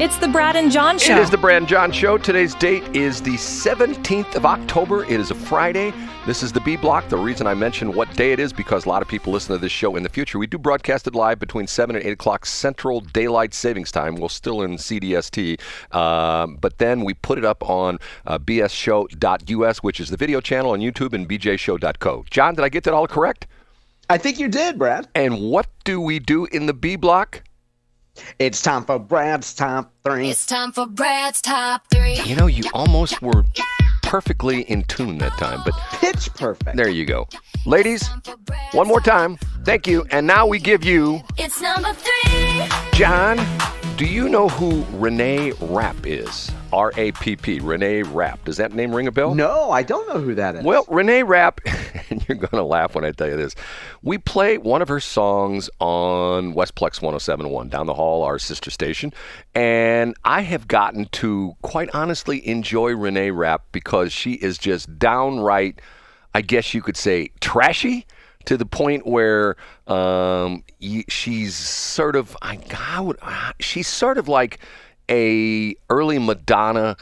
It's the Brad and John Show. It is the Brad and John Show. Today's date is the 17th of October. It is a Friday. This is the B Block. The reason I mention what day it is because a lot of people listen to this show in the future. We do broadcast it live between 7 and 8 o'clock Central Daylight Savings Time. We're still in CDST. But then we put it up on bsshow.us, which is the video channel on YouTube, and bjshow.co. John, did I get that all correct? I think you did, Brad. And what do we do in the B Block? It's time for Brad's Top 3. It's time for Brad's Top 3. You know, you almost were perfectly in tune that time, but Pitch perfect. there you go. Ladies, one more time. Thank you. And now we give you... It's number 3. John, do you know who Renee Rapp is? R-A-P-P, Renee Rapp. Does that name ring a bell? No, I don't know who that is. Well, Renee Rapp, and you're going to laugh when I tell you this, we play one of her songs on Westplex 107.1, down the hall, our sister station, and I have gotten to, quite honestly, enjoy Renee Rapp because she is just downright, I guess you could say, trashy, to the point where she's sort of, she's sort of like a early Madonna,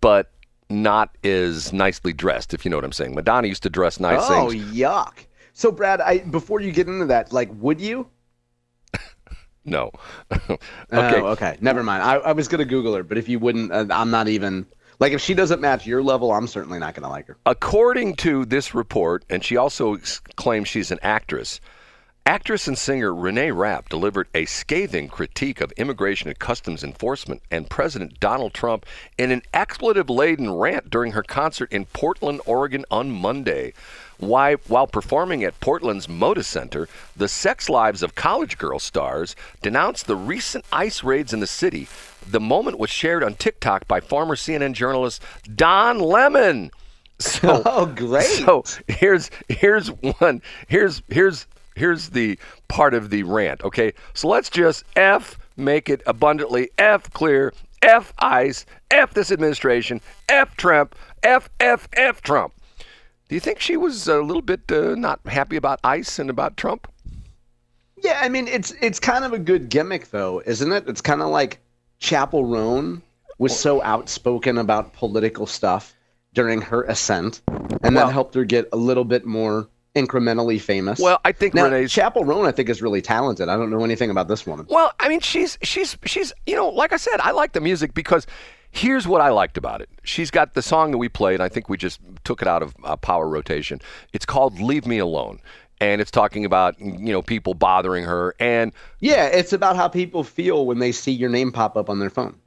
but not as nicely dressed, if you know what I'm saying. Madonna used to dress nice. Oh, yuck. So, Brad, before you get into that, would you? No. Okay. Oh, okay. Never mind. I was going to Google her, but if you wouldn't, I'm not even... if she doesn't match your level, I'm certainly not going to like her. According to this report, and she also claims she's an actress, actress and singer Renee Rapp delivered a scathing critique of Immigration and Customs Enforcement and President Donald Trump in an expletive-laden rant during her concert in Portland, Oregon on Monday. While performing at Portland's Moda Center, the Sex Lives of College Girl stars denounced the recent ICE raids in the city. The moment was shared on TikTok by former CNN journalist Don Lemon. So, oh, great! So here's the part of the rant. Okay, so let's just make it abundantly clear. ICE, this administration, Trump, Trump. Do you think she was a little bit not happy about ICE and about Trump? Yeah, I mean, it's kind of a good gimmick, though, isn't it? It's kind of like Chappell Roan was so outspoken about political stuff during her ascent, and that helped her get a little bit more incrementally famous. Well, I think Renee's... Chappell Roan, I think, is really talented. I don't know anything about this woman. Well, I mean, she's like I said, I like the music because... Here's what I liked about it. She's got the song that we played. I think we just took it out of power rotation. It's called Leave Me Alone. And it's talking about, people bothering her. And yeah, it's about how people feel when they see your name pop up on their phone.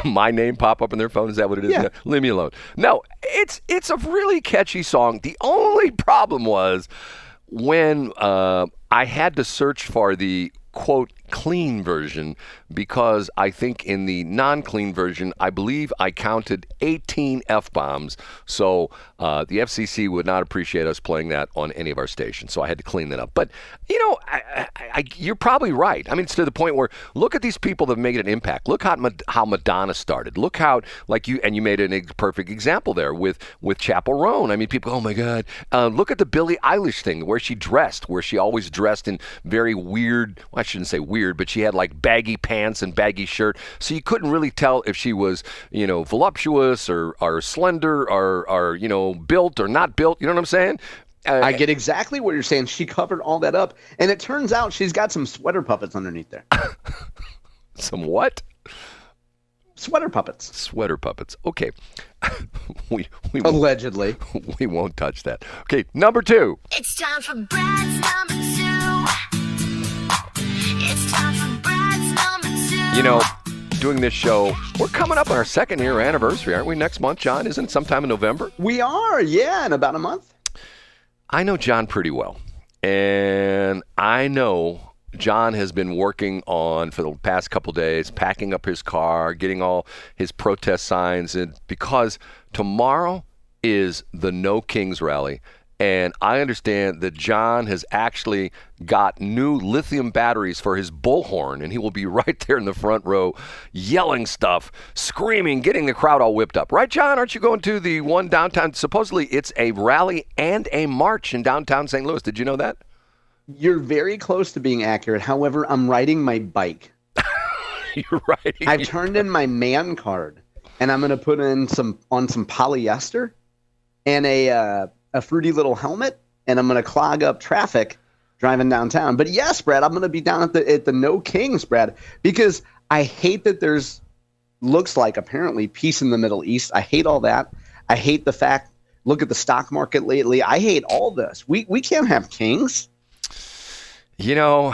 My name pop up on their phone? Is that what it is? Yeah. Leave Me Alone. No, it's a really catchy song. The only problem was when I had to search for the quote clean version because I think in the non-clean version, I believe I counted 18 F-bombs. So the FCC would not appreciate us playing that on any of our stations. So I had to clean that up. But, you're probably right. I mean, it's to the point where look at these people that made an impact. Look how Madonna started. Look how, you made a perfect example there with Chappell Roan. I mean, people, oh my God. Look at the Billie Eilish thing where she always dressed in very weird, well, I shouldn't say weird, but she had baggy pants and baggy shirt. So you couldn't really tell if she was, voluptuous or slender or built or not built. You know what I'm saying? I get exactly what you're saying. She covered all that up. And it turns out she's got some sweater puppets underneath there. Some what? Sweater puppets. Sweater puppets. Okay. we Allegedly. We won't touch that. Okay, number 2. It's time for Brad's number 2. It's time for Brad's number 2. Doing this show, we're coming up on our 2nd year anniversary, aren't we, next month, John? Isn't it sometime in November? We are, yeah, in about a month. I know John pretty well, and I know John has been working on, for the past couple days, packing up his car, getting all his protest signs, and because tomorrow is the No Kings rally, and I understand that John has actually got new lithium batteries for his bullhorn, and he will be right there in the front row yelling stuff, screaming, getting the crowd all whipped up. Right, John? Aren't you going to the one downtown? Supposedly it's a rally and a march in downtown St. Louis. Did you know that? You're very close to being accurate. However, I'm riding my bike. You're right. I've turned in my man card, and I'm going to put in some polyester and a fruity little helmet, and I'm going to clog up traffic driving downtown. But yes, Brad, I'm going to be down at the No Kings, Brad, because I hate that there's looks like apparently peace in the Middle East. I hate all that. I hate the fact. Look at the stock market lately. I hate all this. We can't have kings. You know,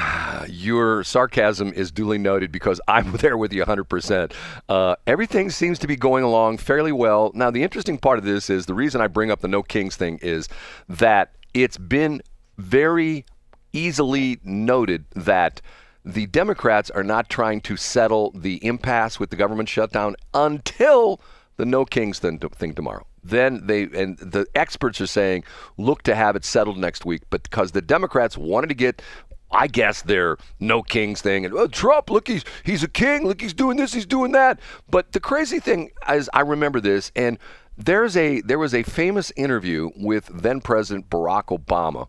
your sarcasm is duly noted because I'm there with you 100%. Everything seems to be going along fairly well. Now, the interesting part of this is the reason I bring up the No Kings thing is that it's been very easily noted that the Democrats are not trying to settle the impasse with the government shutdown until the No Kings thing tomorrow. Then the experts are saying, look to have it settled next week, but because the Democrats wanted to get, I guess, their No Kings thing, and Trump, look, he's a king, look, he's doing this, he's doing that. But the crazy thing is, I remember this, and there was a famous interview with then President Barack Obama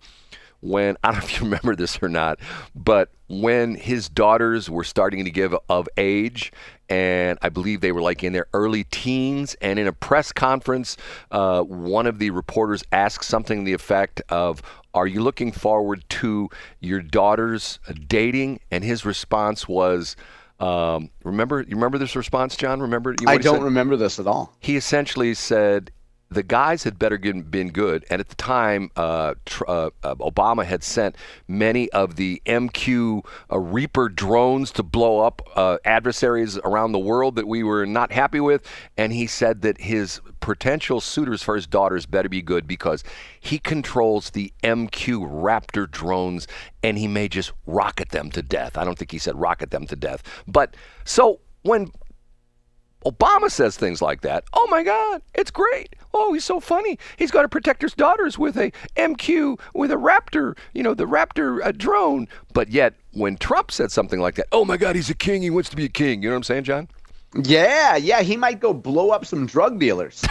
when, I don't know if you remember this or not, but when his daughters were starting to give of age, and I believe they were like in their early teens, and in a press conference, one of the reporters asked something to the effect of, are you looking forward to your daughters dating? And his response was, you remember this response, John? I don't remember this at all. He essentially said, the guys had better been good. And at the time, Obama had sent many of the MQ Reaper drones to blow up adversaries around the world that we were not happy with. And he said that his potential suitors for his daughters better be good because he controls the MQ Raptor drones and he may just rocket them to death. I don't think he said rocket them to death. But so when Obama says things like that, oh my God, it's great. Oh, he's so funny. He's got to protect his daughters with a MQ, with a Raptor, the Raptor drone. But yet, when Trump said something like that, oh my God, he's a king. He wants to be a king. You know what I'm saying, John? Yeah, he might go blow up some drug dealers.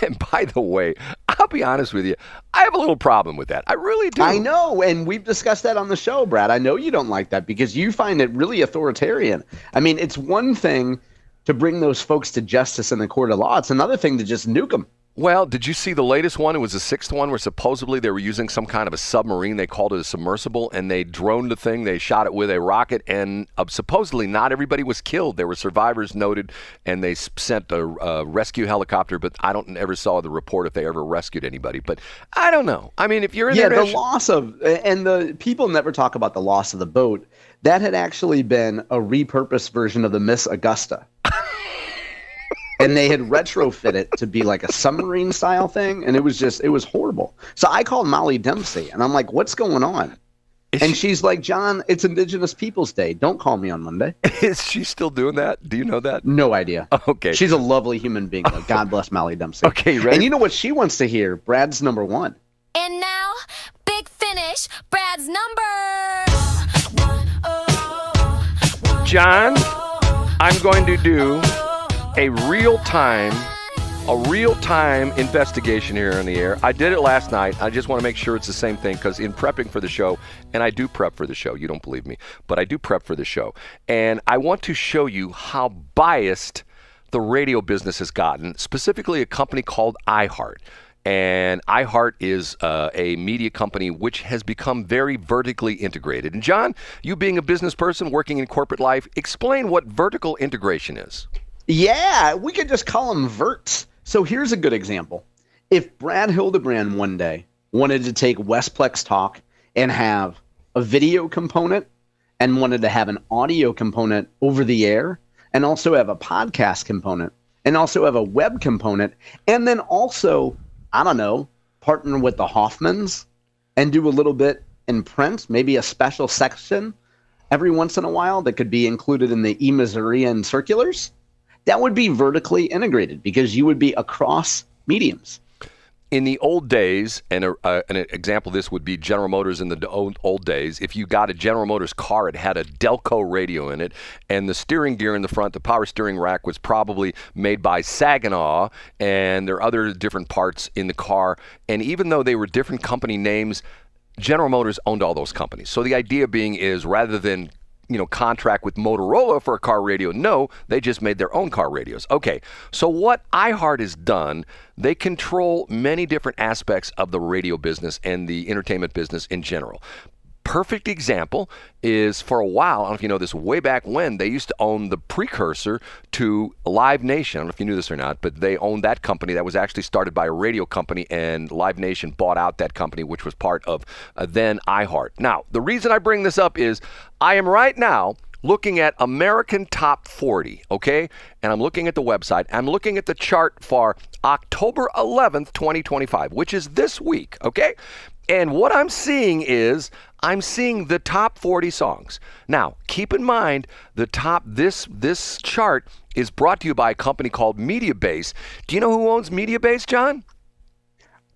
And by the way, I'll be honest with you, I have a little problem with that. I really do. I know, and we've discussed that on the show, Brad. I know you don't like that because you find it really authoritarian. I mean, it's one thing to bring those folks to justice in the court of law. It's another thing to just nuke them. Well, did you see the latest one? It was the sixth one where supposedly they were using some kind of a submarine. They called it a submersible, and they droned the thing. They shot it with a rocket, and supposedly not everybody was killed. There were survivors noted, and they sent a rescue helicopter, but I don't ever saw the report if they ever rescued anybody. But I don't know. I mean, if you're in the loss of, and the people never talk about the loss of the boat. That had actually been a repurposed version of the Miss Augusta. And they had retrofit it to be like a submarine style thing. And it was horrible. So I called Molly Dempsey and I'm like, what's going on? She's like, John, it's Indigenous Peoples Day. Don't call me on Monday. Is she still doing that? Do you know that? No idea. Okay. She's a lovely human being. Though. God bless Molly Dempsey. Okay, ready? And you know what she wants to hear? Brad's number one. And now, big finish, Brad's number. John, I'm going to do a real-time investigation here on the air. I did it last night. I just want to make sure it's the same thing because in prepping for the show, and I do prep for the show, you don't believe me, but I do prep for the show. And I want to show you how biased the radio business has gotten, specifically a company called iHeart. And iHeart is a media company which has become very vertically integrated. And John, you being a business person working in corporate life, explain what vertical integration is. Yeah, we could just call them verts. So here's a good example. If Brad Hildebrand one day wanted to take Westplex Talk and have a video component and wanted to have an audio component over the air and also have a podcast component and also have a web component and then also, I don't know, partner with the Hoffmans and do a little bit in print, maybe a special section every once in a while that could be included in the E-Missourian circulars, that would be vertically integrated because you would be across mediums. In the old days, and an example of this would be General Motors in the old days, if you got a General Motors car, it had a Delco radio in it, and the steering gear in the front, the power steering rack, was probably made by Saginaw, and there are other different parts in the car. And even though they were different company names, General Motors owned all those companies. So the idea being is rather than contract with Motorola for a car radio. No, they just made their own car radios. Okay, so what iHeart has done, they control many different aspects of the radio business and the entertainment business in general. Perfect example is, for a while, I don't know if you know this, way back when, they used to own the precursor to Live Nation. I don't know if you knew this or not, but they owned that company that was actually started by a radio company, and Live Nation bought out that company, which was part of then iHeart. Now, the reason I bring this up is I am right now looking at American Top 40, okay? And I'm looking at the website. I'm looking at the chart for October 11th, 2025, which is this week, okay? And what I'm seeing is I'm seeing the top 40 songs. Now, keep in mind this chart is brought to you by a company called Mediabase. Do you know who owns Mediabase, John?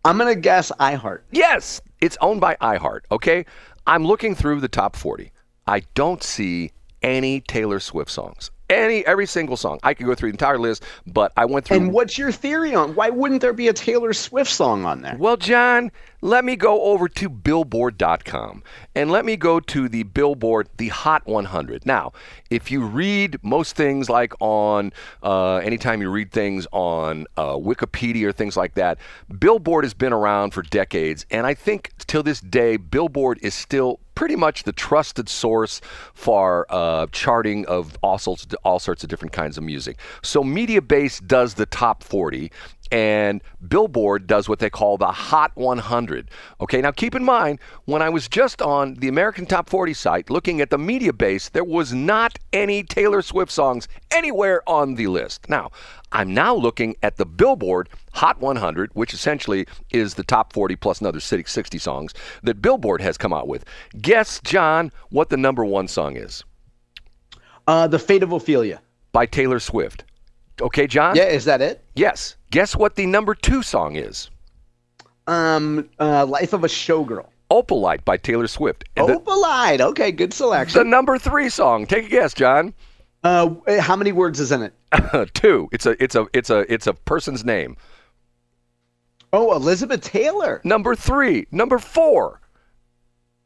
I'm going to guess iHeart. Yes, it's owned by iHeart, okay? I'm looking through the top 40. I don't see any Taylor Swift songs. Every single song. I could go through the entire list, but I went through. And what's your theory on why wouldn't there be a Taylor Swift song on there? Well, John, let me go over to Billboard.com and let me go to the Billboard, the Hot 100. Now, if you read most things like on, anytime you read things on Wikipedia or things like that, Billboard has been around for decades, and I think till this day, Billboard is still pretty much the trusted source for charting of all sorts of different kinds of music. So Mediabase does the top 40, and Billboard does what they call the Hot 100. Okay, now keep in mind, when I was just on the American Top 40 site looking at the Mediabase, there was not any Taylor Swift songs anywhere on the list. Now, I'm now looking at the Billboard Hot 100, which essentially is the top 40 plus another 60 songs that Billboard has come out with. Guess, John, what the number one song is? The Fate of Ophelia. By Taylor Swift. Okay, John? Yeah, is that it? Yes. Guess what the number two song is? Life of a Showgirl. Opalite by Taylor Swift. And Opalite. Okay, good selection. the number three song. Take a guess, John. How many words is in it? 2. It's a person's name. Oh, Elizabeth Taylor. Number 3. Number 4.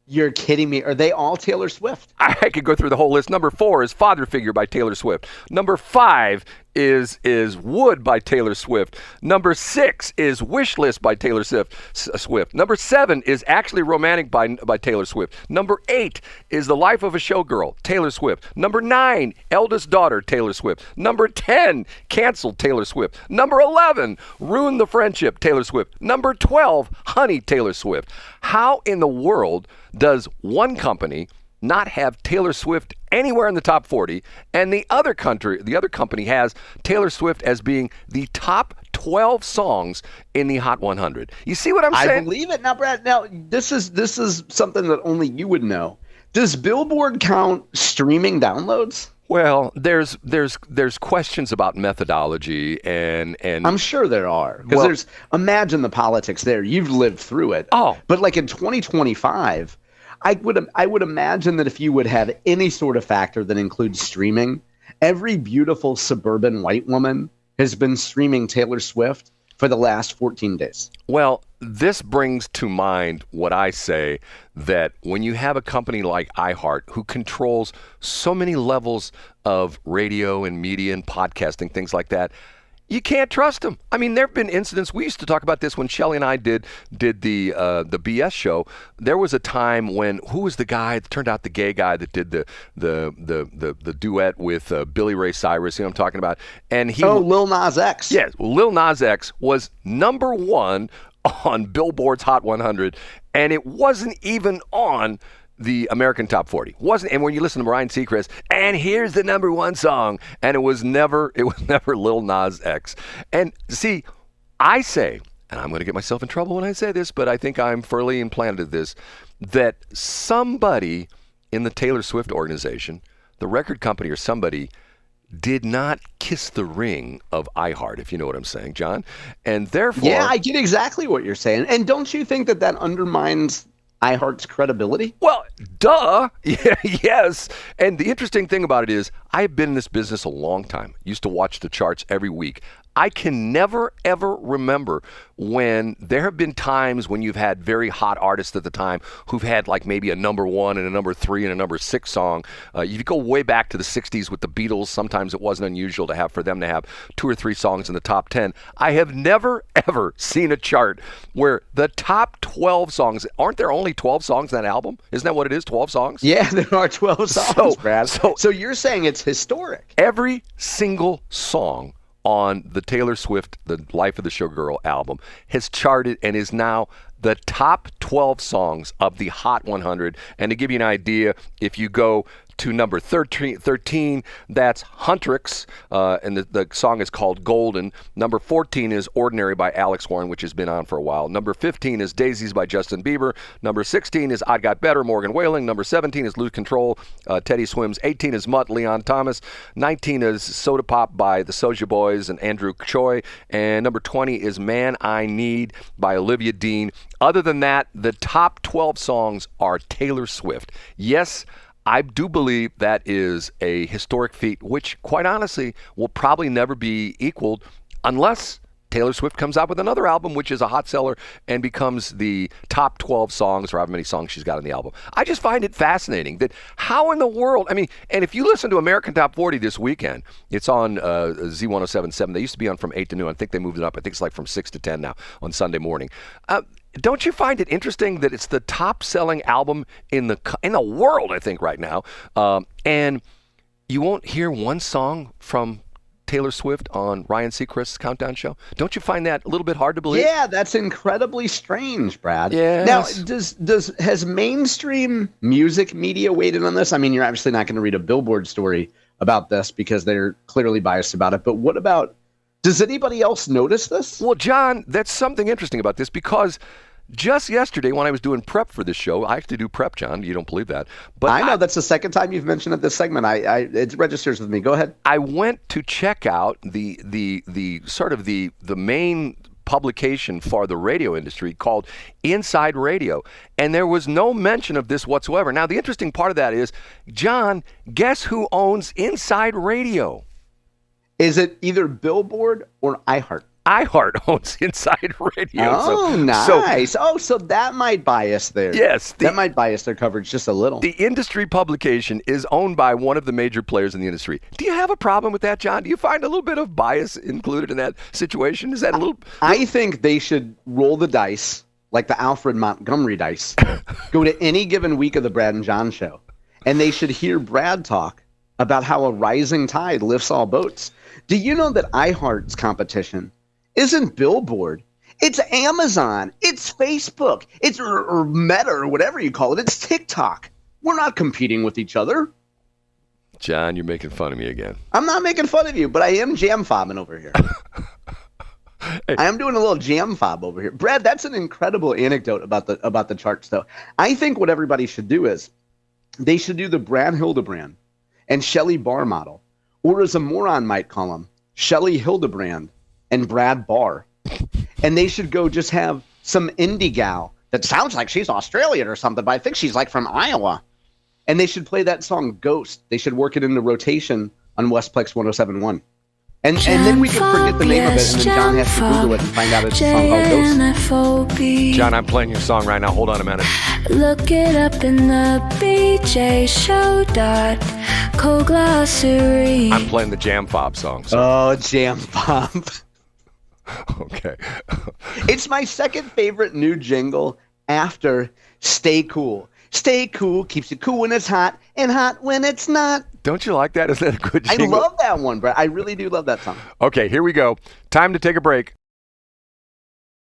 You're kidding me. Are they all Taylor Swift? I could go through the whole list. Number 4 is Father Figure by Taylor Swift. Number 5 is Wood by Taylor Swift. Number 6 is Wish List by Taylor Swift. Number 7 is Actually Romantic by Taylor Swift. Number 8 is The Life of a Showgirl, Taylor Swift. Number 9, Eldest Daughter, Taylor Swift. Number 10, Canceled, Taylor Swift. Number 11, Ruin the Friendship, Taylor Swift. Number 12, Honey, Taylor Swift. How in the world does one company not have Taylor Swift anywhere in the top 40, and the other company has Taylor Swift as being the top 12 songs in the Hot 100? You see what I'm saying? I believe it. Now, Brad, this is something that only you would know. Does Billboard count streaming downloads? Well, there's questions about methodology and I'm sure there are, because imagine the politics there. You've lived through it. Oh, but like in 2025. I would imagine that if you would have any sort of factor that includes streaming, every beautiful suburban white woman has been streaming Taylor Swift for the last 14 days. Well, this brings to mind what I say, that when you have a company like iHeart who controls so many levels of radio and media and podcasting, things like that, you can't trust them. I mean, there have been incidents. We used to talk about this when Shelley and I did the BS show. There was a time when, who was the guy? It turned out the gay guy that did the duet with Billy Ray Cyrus. You know what I'm talking about? And Lil Nas X. Yes, Lil Nas X was number 1 on Billboard's Hot 100, and it wasn't even on the American Top 40. And when you listen to Ryan Seacrest, and here's the number 1 song, and it was never Lil Nas X. And see, I say, and I'm going to get myself in trouble when I say this, but I think I'm firmly implanted this, that somebody in the Taylor Swift organization, the record company or somebody, did not kiss the ring of iHeart, if you know what I'm saying, John. And therefore... Yeah, I get exactly what you're saying. And don't you think that undermines iHeart's credibility? Well, duh. Yeah, yes. And the interesting thing about it is I've been in this business a long time. Used to watch the charts every week. I can never, ever remember when there have been times when you've had very hot artists at the time who've had like maybe a number 1 and a number 3 and a number 6 song. You go way back to the 60s with the Beatles. Sometimes it wasn't unusual for them to have 2 or 3 songs in the top 10. I have never, ever seen a chart where the top 12 songs, aren't there only 12 songs in that album? Isn't that what it is, 12 songs? Yeah, there are 12 songs, Brad. So you're saying it's historic. Every single song on the Taylor Swift, The Life of the Showgirl album, has charted and is now the top 12 songs of the Hot 100. And to give you an idea, if you go to number 13, that's Huntrix, and the song is called Golden. Number 14 is Ordinary by Alex Warren, which has been on for a while. Number 15 is Daisies by Justin Bieber. Number 16 is I Got Better, Morgan Wallen. Number 17 is Lose Control, Teddy Swims. 18 is Mutt, Leon Thomas. 19 is Soda Pop by the Soulja Boys and Andrew Choi. And number 20 is Man I Need by Olivia Dean. Other than that, the top 12 songs are Taylor Swift. Yes, I do believe that is a historic feat, which, quite honestly, will probably never be equaled unless Taylor Swift comes out with another album, which is a hot seller and becomes the top 12 songs or however many songs she's got on the album. I just find it fascinating that how in the world, I mean, and if you listen to American Top 40 this weekend, it's on Z1077. They used to be on from 8 to noon. I think they moved it up. I think it's like from 6 to 10 now on Sunday morning. Don't you find it interesting that it's the top-selling album in the world, I think, right now, and you won't hear one song from Taylor Swift on Ryan Seacrest's Countdown Show? Don't you find that a little bit hard to believe? Yeah, that's incredibly strange, Brad. Yes. Now, has mainstream music media weighed in on this? I mean, you're obviously not going to read a Billboard story about this because they're clearly biased about it. But what about? Does anybody else notice this? Well, John, that's something interesting about this because just yesterday when I was doing prep for this show, I actually do prep, John. You don't believe that. But I know that's the second time you've mentioned it this segment. It registers with me. Go ahead. I went to check out the sort of the main publication for the radio industry called Inside Radio, and there was no mention of this whatsoever. Now, the interesting part of that is, John, guess who owns Inside Radio? Is it either Billboard or iHeart? iHeart owns Inside Radio. Oh, nice. So that might bias there. Yes. That might bias their coverage just a little. The industry publication is owned by one of the major players in the industry. Do you have a problem with that, John? Do you find a little bit of bias included in that situation? Is that a little... I think they should roll the dice like the Alfred Montgomery dice. Go to any given week of the Brad and John show, and they should hear Brad talk about how a rising tide lifts all boats. Do you know that iHeart's competition isn't Billboard? It's Amazon. It's Facebook. It's or Meta or whatever you call it. It's TikTok. We're not competing with each other. John, you're making fun of me again. I'm not making fun of you, but I am jam fobbing over here. Hey. I am doing a little jam fob over here. Brad, that's an incredible anecdote about the charts, though. I think what everybody should do is they should do the Brad Hildebrand and Shelley Barr model, or as a moron might call them, Shelley Hildebrand and Brad Barr. And they should go just have some indie gal that sounds like she's Australian or something, but I think she's like from Iowa. And they should play that song Ghost. They should work it into rotation on Westplex 1071. And then we can forget the name of it, and then John has to Google it and find out it's a song called Ghost. John, I'm playing your song right now. Hold on a minute. Look it up in the BJ Show Glossary. I'm playing the Jam Fob song. So. Oh, Jam Fob. Okay. It's my second favorite new jingle after Stay Cool. Stay cool keeps you cool when it's hot and hot when it's not. Don't you like that? Is that a good jingle? I love that one, Brad. I really do love that song. Okay, here we go. Time to take a break.